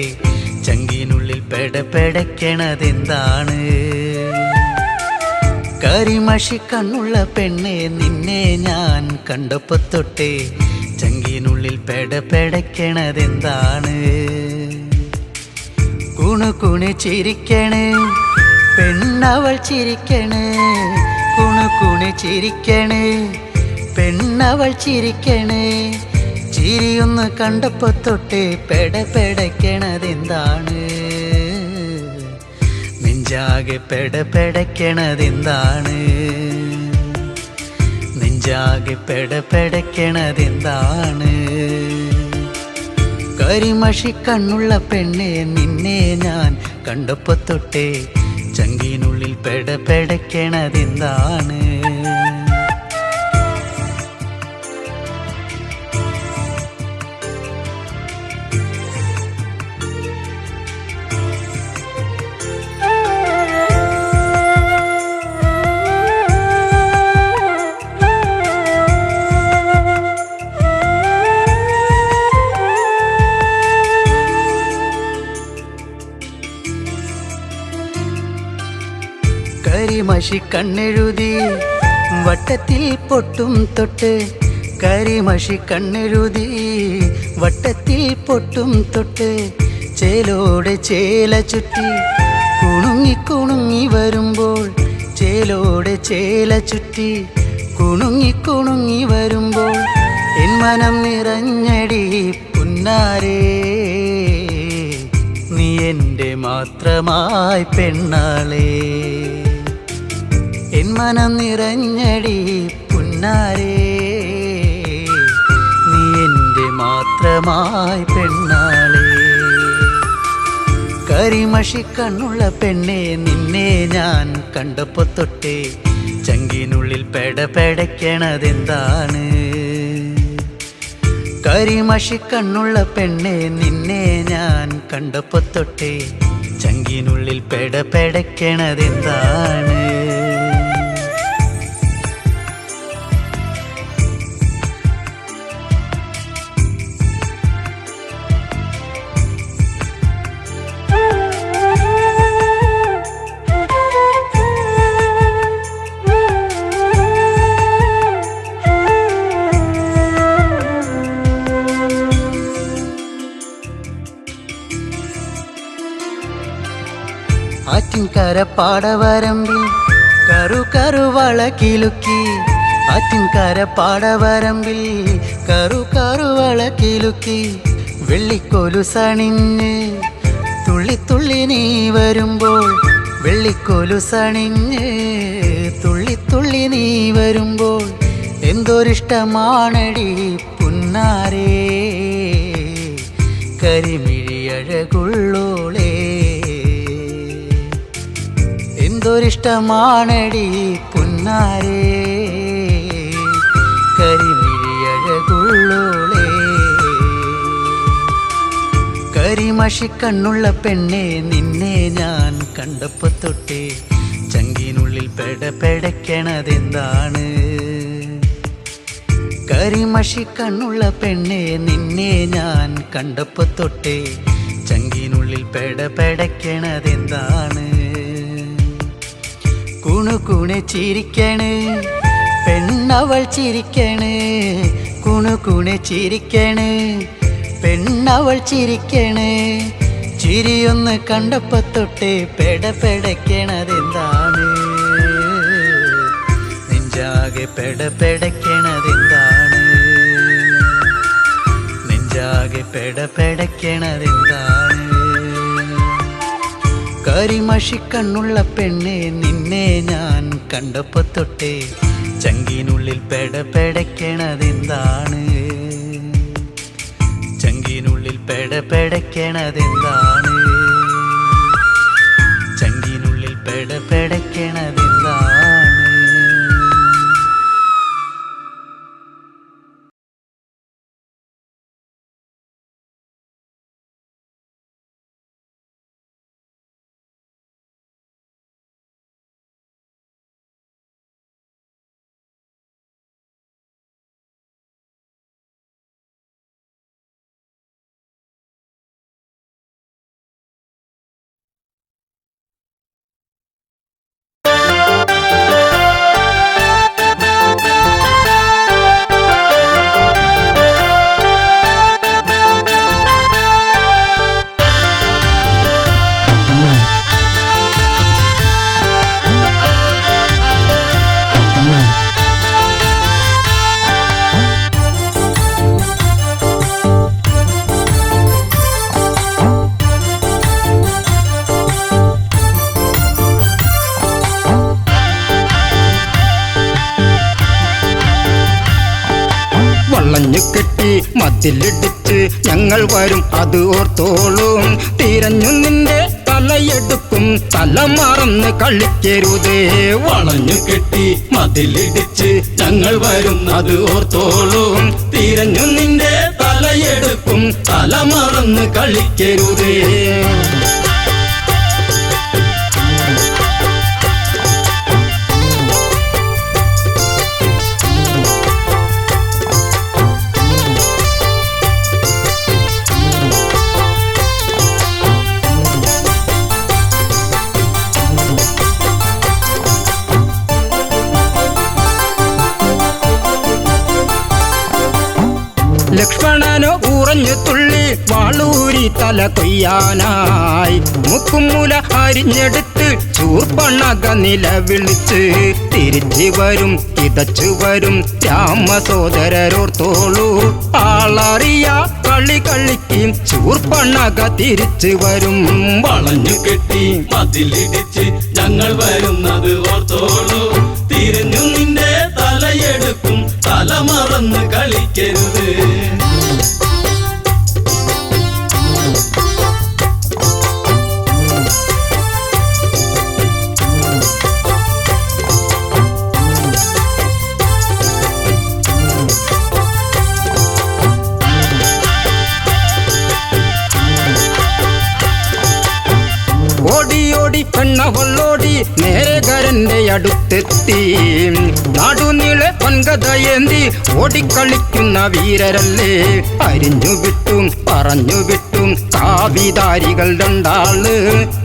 ചങ്കിനുള്ളിൽ പെടപ്പെടയ്ക്കണതെന്താണ്? കരിമഷിക്കണ്ണുള്ള പെണ്ണെ നിന്നെ ഞാൻ കണ്ടപ്പോ തൊട്ടേ ചങ്കിനുള്ളിൽ പെടപ്പെടയ്ക്കണതെന്താണ്? കുണുകുണു ചിരിക്കണേ പെണ്ണവൾ ചിരിക്കണേ, കുണുകുണു ചിരിക്കണേ പെണ്ണവൾ ചിരിക്കണേ. ചിരിയൊന്ന് കണ്ടപ്പോ തൊട്ടേ പെടപ്പെടയ്ക്കണതെന്താണ്? നെഞ്ചാകെ പെടപ്പെടയ്ക്കണതെന്താണ്? നെഞ്ചാകെ പെടപ്പെടയ്ക്കണതെന്താണ്? കരിമഷിക്കണ്ണുള്ള പെണ്ണെ നിന്നെ ഞാൻ കണ്ടപ്പോ തൊട്ടേ ചങ്കിനുള്ളിൽ പെടപ്പെടയ്ക്കണതെന്താണ്? കരിമഷിക്കണ്ണെഴുതി വട്ടത്തിൽ പൊട്ടും തൊട്ട്, കരിമഷിക്കണ്ണെഴുതി വട്ടത്തിൽ പൊട്ടും തൊട്ട്, ചേലോടെ ചേല ചുറ്റി കുണുങ്ങി കുണുങ്ങി വരുമ്പോൾ, ചേലോടെ ചേല ചുറ്റി കുണുങ്ങി കുണുങ്ങി വരുമ്പോൾ എൻ മനം നിറഞ്ഞടി പുന്നാരേ, നീ എൻ്റെ മാത്രമായി പെണ്ണാളേ. എൻ മനം നിറഞ്ഞടി പുന്നാരേ, നീ എൻ്റെ മാത്രമായി പെണ്ണാളേ. കരിമഷിക്കണ്ണുള്ള പെണ്ണെ നിന്നെ ഞാൻ കണ്ടപ്പോ തൊട്ടേ ചങ്കിനുള്ളിൽ പെടപ്പെടയ്ക്കണതെന്താണ്? കരിമഷിക്കണ്ണുള്ള പെണ്ണെ നിന്നെ ഞാൻ കണ്ടപ്പോ തൊട്ടേ ചങ്കിനുള്ളിൽ പെടപ്പെടയ്ക്കണതെന്താണ്? ആറ്റിൻകര പാടവരമ്പിൽ കറു കറുവള കിലുക്കി, ആറ്റിൻകര പാടവരമ്പിൽ കറു കറുവള കിലുക്കി, വെള്ളിക്കൊലുസണിഞ്ഞ് തുള്ളി തുള്ളി നീ വരുമ്പോൾ, വെള്ളിക്കൊലുസണിഞ്ഞ് തുള്ളി തുള്ളി നീ വരുമ്പോൾ എന്തൊരിഷ്ടമാണടി പുന്നാരേ, കരിമിഴിയഴകുള്ളോളേ. എന്തൊരിഷ്ടമാണടി പുന്നാരേ, കരിമിഴിയഴകുള്ളോളേ. കരിമഷിക്കണ്ണുള്ള പെണ്ണെ നിന്നെ ഞാൻ കണ്ടപ്പോ തൊട്ടേ ചങ്കിനുള്ളിൽ പെടപ്പെടയ്ക്കണതെന്താണ്? കരിമഷി കണ്ണുള്ള പെണ്ണെ നിന്നെ ഞാൻ കണ്ടപ്പോ തൊട്ടേ ചങ്കിനുള്ളിൽ പെടപെടക്കണതെന്താണ്? കുണുകുണെ ചിരിക്കണ് പെണ്ണവൾ ചിരിക്കണ്, കുണുകുണെ ചിരിക്കണ് പെണ്ണവൾ ചിരിക്കണ്. ചിരിയൊന്ന് കണ്ടപ്പോ തൊട്ടേ പെടപെടക്കണതെന്താണ്? നെഞ്ചാകെ പെടപെടക്കണതെന്താണ്? നെഞ്ചാകെ പെടപെടക്കണതെന്താണ്? കരിമഷി കണ്ണുള്ള പെണ്ണെ നിന്നെ ഞാൻ കണ്ടപ്പോ തൊട്ടേ ചങ്കിനുള്ളിൽ പെടപെടക്കണതെന്താണ്? ചങ്കിനുള്ളിൽ പെടപെടക്കണതെന്താണ്? ചങ്കിനുള്ളിൽ പെടപെടക്കണതെന്താണ്? കെട്ടി മതിലിടിച്ച് ഞങ്ങൾ വരും അത് ഓർത്തോളും. തിരഞ്ഞു നിന്റെ തലയെടുക്കും തല മറന്ന് കളിക്കരുതേ. വളഞ്ഞു കെട്ടി മതിലിടിച്ച് ഞങ്ങൾ വരും അത് ഓർത്തോളും. തിരഞ്ഞു നിന്റെ തലയെടുക്കും തല മറന്ന് കളിക്കരുതേ. ലക്ഷ്മണനോ ഉറഞ്ഞു തുള്ളി വാളൂരി തല കൊയ്യാനായി. മുക്കുമുല അരിഞ്ഞെടുത്ത് ചൂർപ്പണക നിലവിളിച്ച് തിരിച്ചു വരും കിതച്ചു വരും രാമസോദരരോർത്തോളൂ. ആളറിയ കളി കളിക്കും ചൂർപ്പണക തിരിച്ചു വരും. വളഞ്ഞു കെട്ടി മതിലിടിച്ച് ഞങ്ങൾ വരുന്നത് ഓർത്തോളൂ. തിരിഞ്ഞു നിന്റെ തലയെടുക്കും തല മറന്ന് കളിക്കരുത്. ഓടിയോടി പെണ്ണവളോടി നേരകരന്റെ അടുത്തെത്തി. നാടുനീളെ പൊൻകഥയേന്തി ഓടിക്കളിക്കുന്ന വീരരല്ലേ. അരിഞ്ഞു വിട്ടും പറഞ്ഞു വിട്ടും കാവിധാരികൾ രണ്ടാള്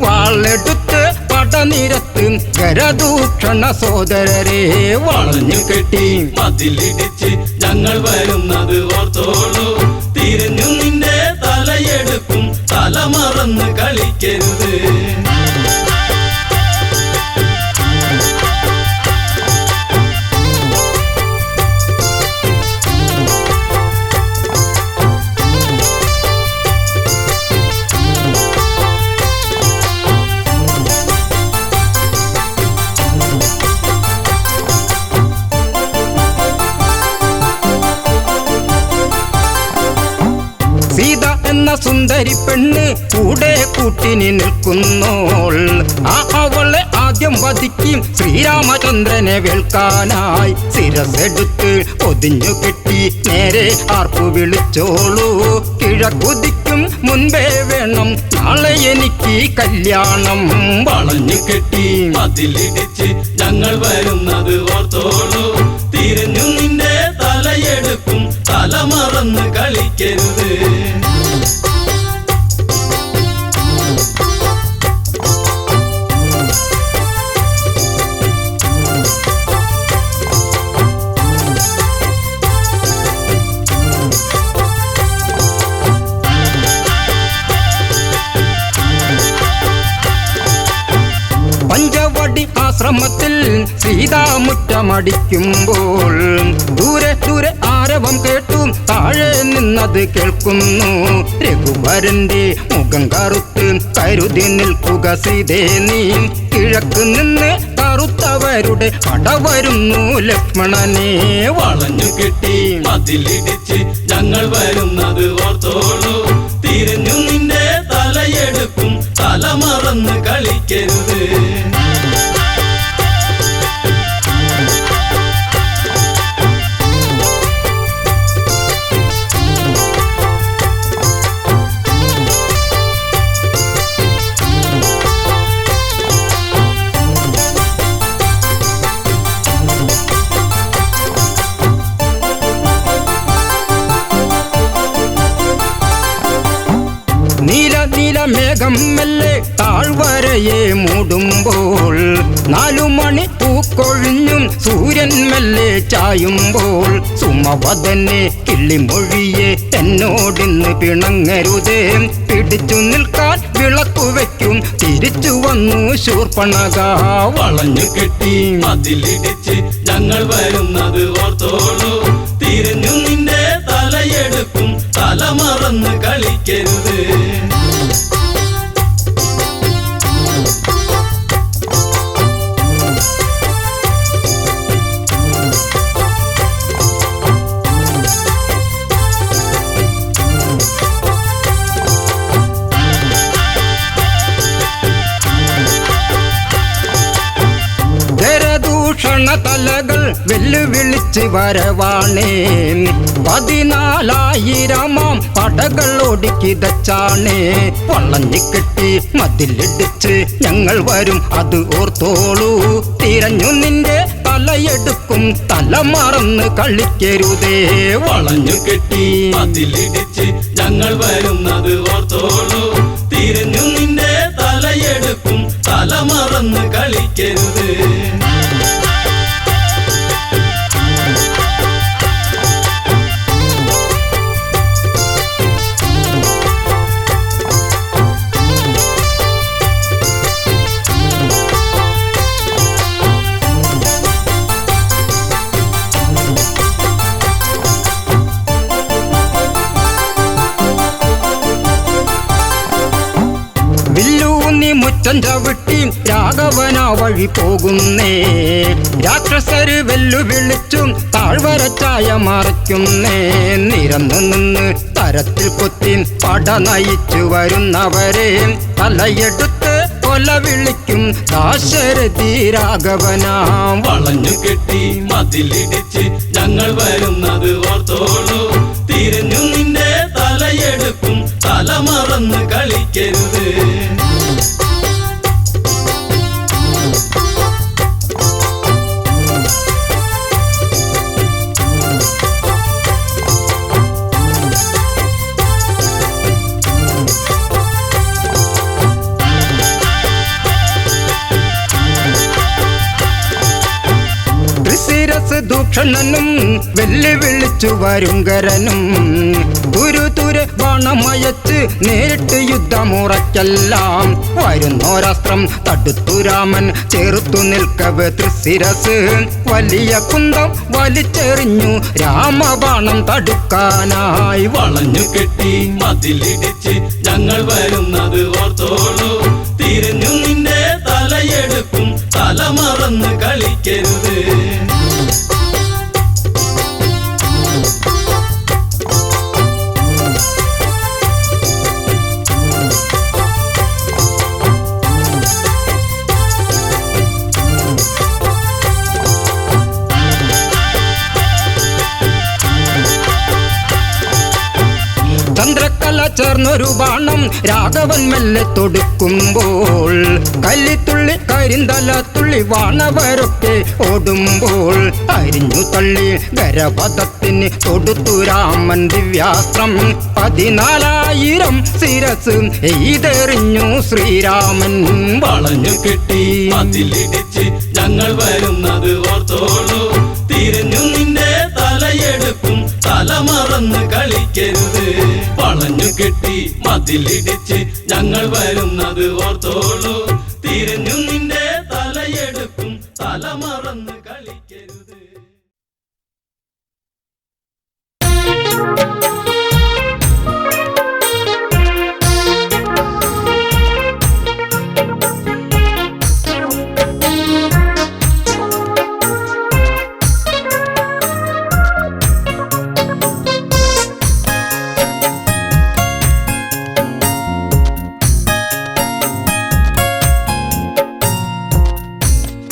വാളെടുത്ത് പടനിരത്ത് ഗരദൂഷണ സോദരരെ. വളഞ്ഞു കെട്ടി മതിലിടിച്ച് ഞങ്ങൾ വരുന്നത് ഓർത്തോളൂ. തിരിഞ്ഞു നിന്റെ തലയെടുക്കും തല മറന്ന് കളിക്കരുത്. സീത എന്ന സുന്ദരി പെണ്ണ് കൂടെ കൂട്ടിനി നിൽക്കുന്നോൾ. അവളെ ആദ്യം വധിക്കും ശ്രീരാമചന്ദ്രനെ വേൽക്കാനായി. ശിരസെടുത്ത് പൊതിഞ്ഞു കെട്ടി നേരെ ആർപ്പു വിളിച്ചോളൂ. കിഴക്കുതിക്കും മുൻപേ വേണം നാളെ എനിക്ക് കല്യാണം. വളഞ്ഞു കെട്ടി മതിലിടിച്ച് ഞങ്ങൾ വരുന്നത് ഓർത്തോളൂ. തിരിഞ്ഞു നിന്റെ തലയെടുക്കും കളിക്കരുത്. പഞ്ചവടി ആശ്രമത്തിൽ സീതാമുറ്റമടിക്കുമ്പോൾ ദൂരെ ദൂരെ ആരവം കേട്ടു താഴെ നിന്നത് കേൾക്കുന്നു. രഘുവരന്റെ മുഖം കറുത്ത് കരുതി നിൽക്കുക സീതേ നീ, കിഴക്ക് നിന്ന് കറുത്തവരുടെ പട വരുന്നു ലക്ഷ്മണനെ. വളഞ്ഞു കെട്ടി മതിലിടിച്ച് ഞങ്ങൾ വരുന്നത് ഓർത്തോളൂ, തിരിഞ്ഞു നിന്റെ തലയെടുക്കും, തല മറന്ന് കളിക്കരുത്. നീല നീല മേഘം മെല്ലെ താഴ്വരയെ മൂടുമ്പോൾ, 4 മണി പൂക്കൊഴിഞ്ഞും സൂര്യൻ മെല്ലെ ചായുമ്പോൾ, സുമവദനെ കിള്ളിമൊഴിയെ എന്നോടിന്ന് പിണങ്ങരുതേ, പിടിച്ചു നിൽക്കാൻ വിളക്കു വയ്ക്കും തിരിച്ചു വന്നു ശൂർപ്പണഖ. വളഞ്ഞു കെട്ടി മതിലിടിച്ച് ഞങ്ങൾ വരുന്നത് ഓർത്തോളൂ, തിരിഞ്ഞു നിന്റെ തലയെടുക്കും, തല മറന്ന് കളിക്കരുത്. തലകൾ വെല്ലുവിളിച്ച് വരവാണേ, 14,000 പടകൾ ഒടുക്കിതച്ചാണേ. വളഞ്ഞിക്കെട്ടി മതിലിടിച്ച് ഞങ്ങൾ വരും അത് ഓർത്തോളൂ, തിരഞ്ഞു നിന്റെ തലയെടുക്കും, തല മറന്ന് കളിക്കരുതേ. വളഞ്ഞു കെട്ടി മതിലിടിച്ച് ഞങ്ങൾ വരുന്നത് ഓർത്തോളൂ, തിരിഞ്ഞു നിന്റെ തലയെടുക്കും, തല മറന്ന് കളിക്കരുത്. വില്ലൂന്നി മുറ്റം ചവിട്ടി രാഘവന വഴി പോകുന്നേ, രാക്ഷസര് വെല്ലുവിളിച്ചും താഴ്വരച്ചായ മറയ്ക്കുന്നേ. നിരന്നു നിന്ന് തരത്തിൽ കൊത്തി പട നയിച്ചു വരുന്നവരെ തലയെടുത്ത് കൊല വിളിക്കും ദാശരഥി രാഘവനാം. വളഞ്ഞു കെട്ടി മതിലിടിച്ച് ഞങ്ങൾ വരുന്നത് ഓർത്തോളൂ, തിരിഞ്ഞു നിന്റെ തലയെടുക്കും, തല മറന്ന് കളിക്കരുത്. ദൂഷണനും വെല്ലുവിളിച്ചു വരുങ്കരനും, തുരുതുരെ ബാണമയച്ച് നേരിട്ട് യുദ്ധമുറയ്ക്കെല്ലാം വരുന്നോരാസ്ത്രം തടുത്തു രാമൻ ചേർത്തു നിൽക്കവേ തൃശിരസ്. വലിയ കുന്തം വലിച്ചെറിഞ്ഞു രാമബാണം തടുക്കാനായി. വളഞ്ഞു കെട്ടി മതിലിടിച്ച് ഞങ്ങൾ വരുന്നത് ഓർത്തോളൂ, തിരിഞ്ഞു നിന്റെ തലയെടുക്കും, തല മറന്ന് കളിക്കരുത്. ചന്ദ്രകല ചേർന്നൊരു ബാണം രാഘവൻ മെല്ലെ തൊടുക്കുമ്പോൾ കല്ലിത്തുള്ളി കരിന്തല തുള്ളി വാണവരൊക്കെ ഓടുമ്പോൾ അരിഞ്ഞു തള്ളി ഗരപഥത്തിന് തൊടുത്തു രാമൻ ദിവ്യാസ്ത്രം 14,000 ശിരസ് എയ്തെറിഞ്ഞു ശ്രീരാമൻ. വളഞ്ഞു കെട്ടി അതിലിടിച്ച് ഞങ്ങൾ വരുന്നത് ഓർത്തോളൂ, തിരിഞ്ഞു നിന്റെ തലയെടുക്കും തല മറന്ന് കളിക്കരുത്. വളഞ്ഞു കെട്ടി മതിലിടിച്ച് ഞങ്ങൾ വരുന്നത് ഓർത്തോളൂ, തിരിഞ്ഞു നിന്റെ തലയെടുക്കും തല മറന്ന് കളിക്കരുത്.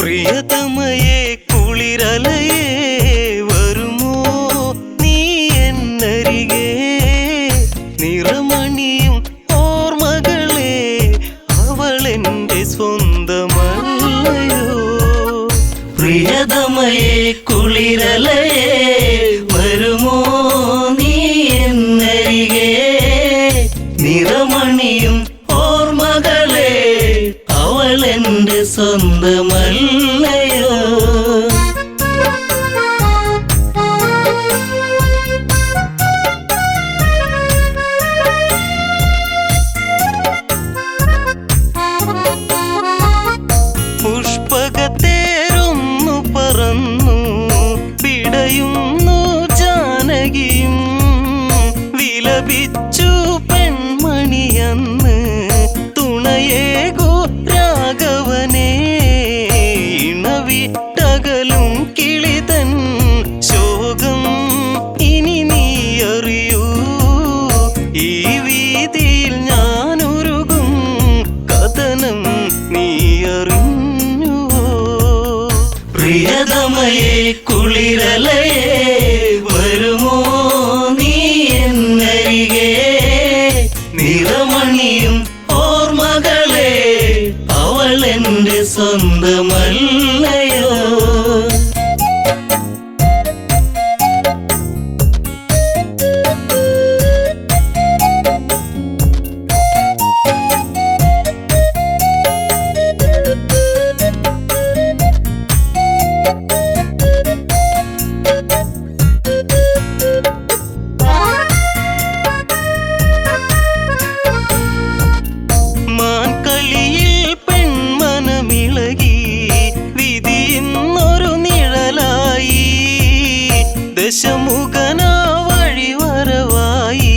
പ്രിയതമയേ കുളിരലയേ വരുമോ നീ എന്നരികെ, നിറമണിയും ഓർമ്മകളെ അവളെന്റെ സ്വന്തമല്ലയോ. പ്രിയതമയേ കുളിരലയേ വരുമോ നീ എന്നരികെ, നിറമണിയും ഓർമ്മകളെ അവളെന്റെ സ്വന്തമല്ലയോ. പുഷ്പകത്തേരൊന്നു പറന്നു പിടയുന്നു ജാനകിയും, വിലപിച്ചു പെൺമണിയന്ന് തുണയേകു രാഘവനെ. ഇണവിട്ടകലും കിളിതൻ ശോകം ഇനി നീ അറിയൂ, ഈ വീതിയിൽ ഞാനൊരുകും കഥനം നീ അറിഞ്ഞുവോ. പ്രിയതമയേ കുളിരലയേ വരുമോ നീ എന്നരികെ, നിറമണിയും ഓർമ്മകളെ അവളെന്റെ സ്വന്തമല്ലയോ. മാൻകളിയിൽ പെൺമനമിളകി വിധിയെന്നൊരു നിഴലായി, ദശമുഖനാ വഴിവരവായി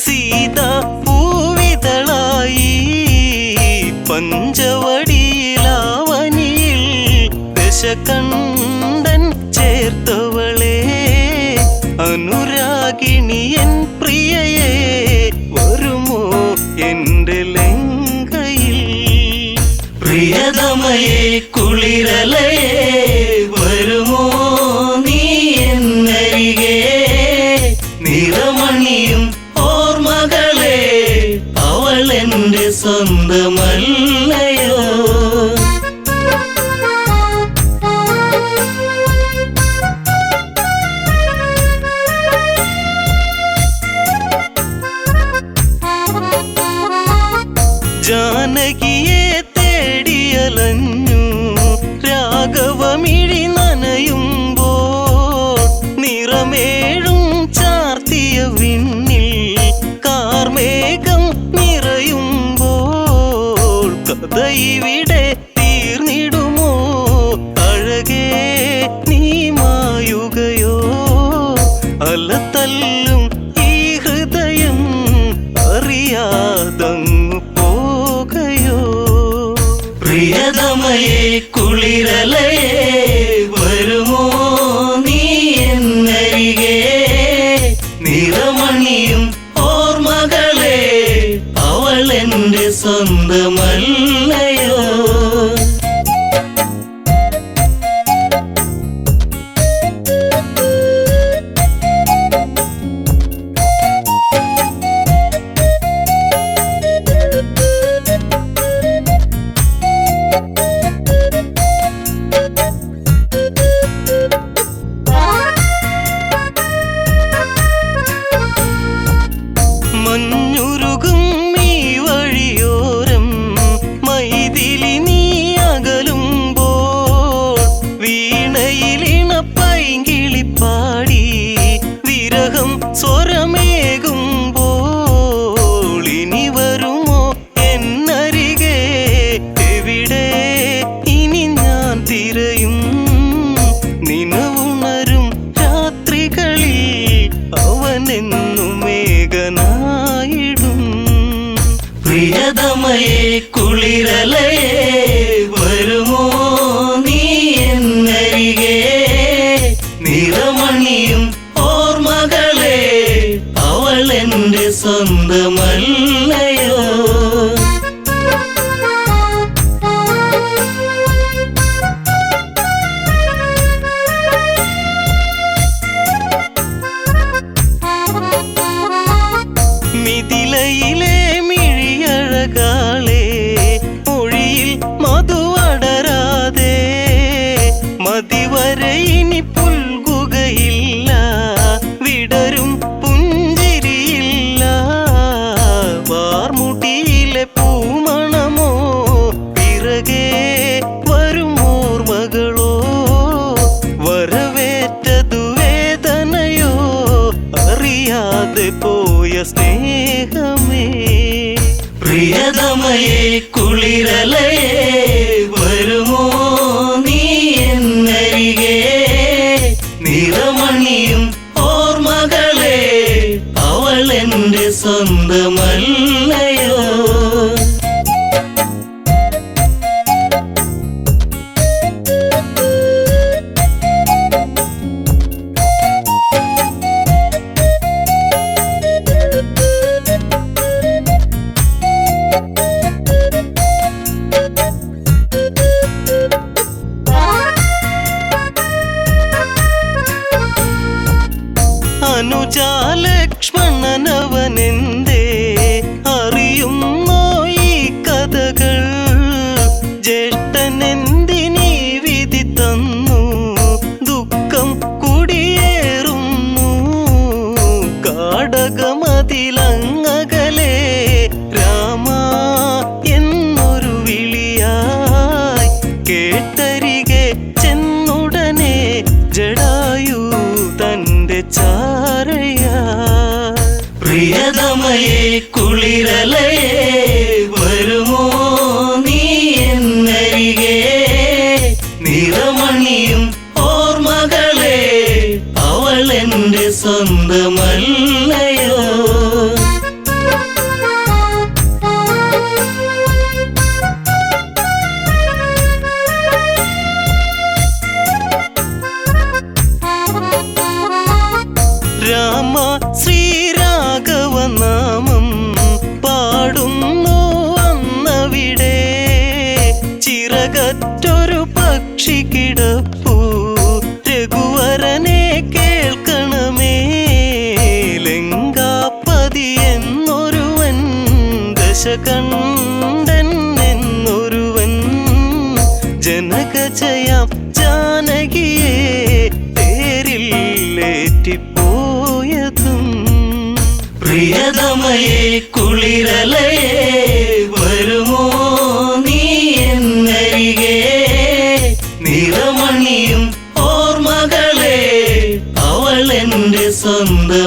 സീതാ പൂവിതളായി. പഞ്ചവടിയിലാവനിയിൽ ദശകണ്ഠൻ ചേർത്തവളെ, അനുരാഗിണിയൻ പ്രിയയെ വരുമോ എന്റെ ലങ്കയിൽ. പ്രിയതമയേ കുളിരലയേ വരുമോ നീ എന്നരികെ, നിറമണിയും ഓർമ്മകളെ അവളെന്റെ സ്വന്തമല്ലയോ. ജാനകിയെ തേടിയലഞ്ഞു രാഘവമിഴി നനയുമ്പോൾ, നിറമേഴും ചാർത്തിയ വിണ്ണിൽ കാർമേഘം നിറയുമ്പോൾ, കഥ ഇവിടെ തീർന്നിടുമോ അഴകേ നീ മായുകയോ. അലതല്ലും ഈ ഹൃദയം അറിയാതങ്ങു പോകയോ. പ്രിയതമയേ കുളിരലയേ വരുമോ നീ എന്നരികെ, നിറമണിയും ഓർമ്മകളെ അവളെന്റെ സ്വന്തമല്ലയോ. പ്രിയതമയെ കുളിരലയെ വരുമോ നീ എന്നരികെ നിറമണിയും ഓർമ്മകളെ അവൾ എൻ്റെ സ്വന്തമല്ലയോ മിഥിലയിലെ മിഴിയഴകാളെ മൊഴിയിൽ മധുവടരാതെ മതിവരെ ഇനി പുൽകുകയില്ല വിടരും പുഞ്ചിരിയില്ല വാർമുടിയിലെ പൂമണമോ പിറകെ വരും ഓർമ്മകളോ വരവേറ്റതു വേദനയോ അറിയാതെ പോയ സ്നേഹമേ പ്രിയതമയെ കുളിരലയെ വരുമോ നീ എന്നരികെ നിറമണിയും ഓർമ്മകളെ അവൾ എൻ്റെ സ്വന്തമല്ലയോ അനുജാലക്ഷ്മണനവനെന്തേ അറിയുന്നോ ഈ കഥകൾ ജ്യേഷ്ഠനെന്തിനീ വിധി തന്നു ദുഃഖം കുടിയേറുന്നു കാടകമതിലങ്ങകലെ രാമ എന്നൊരു വിളിയായി കേട്ടരികെ ചെന്നുടനെ ജടായു തന്റെ ചാരയാ പ്രിയതമയെ കുളിരലയെ വരുമോ നീ എന്നരികെ നിറമണിയും ഓർമ്മകളെ അവൾ എൻ്റെ സ്വന്തമല്ലയോ രാമ ശ്രീരാഘവനാമം പാടുന്നു അന്നവിടെ ചിറകറ്റൊരു പക്ഷി കിടപ്പു രഘുവരനെ കേൾക്കണമേ ലങ്കാപതി എന്നൊരുവൻ ദശകണ്ഠൻ എന്നൊരുവൻ ജനകജയാം ജാനകിയെ തേരിലേറ്റിപ്പോയതും പ്രിയതമയെ കുളിരലയെ വരുമോ നീ എന്നരികെ നിറമണിയും ഓർമ്മകളെ അവൾ എൻ്റെ സ്വന്തം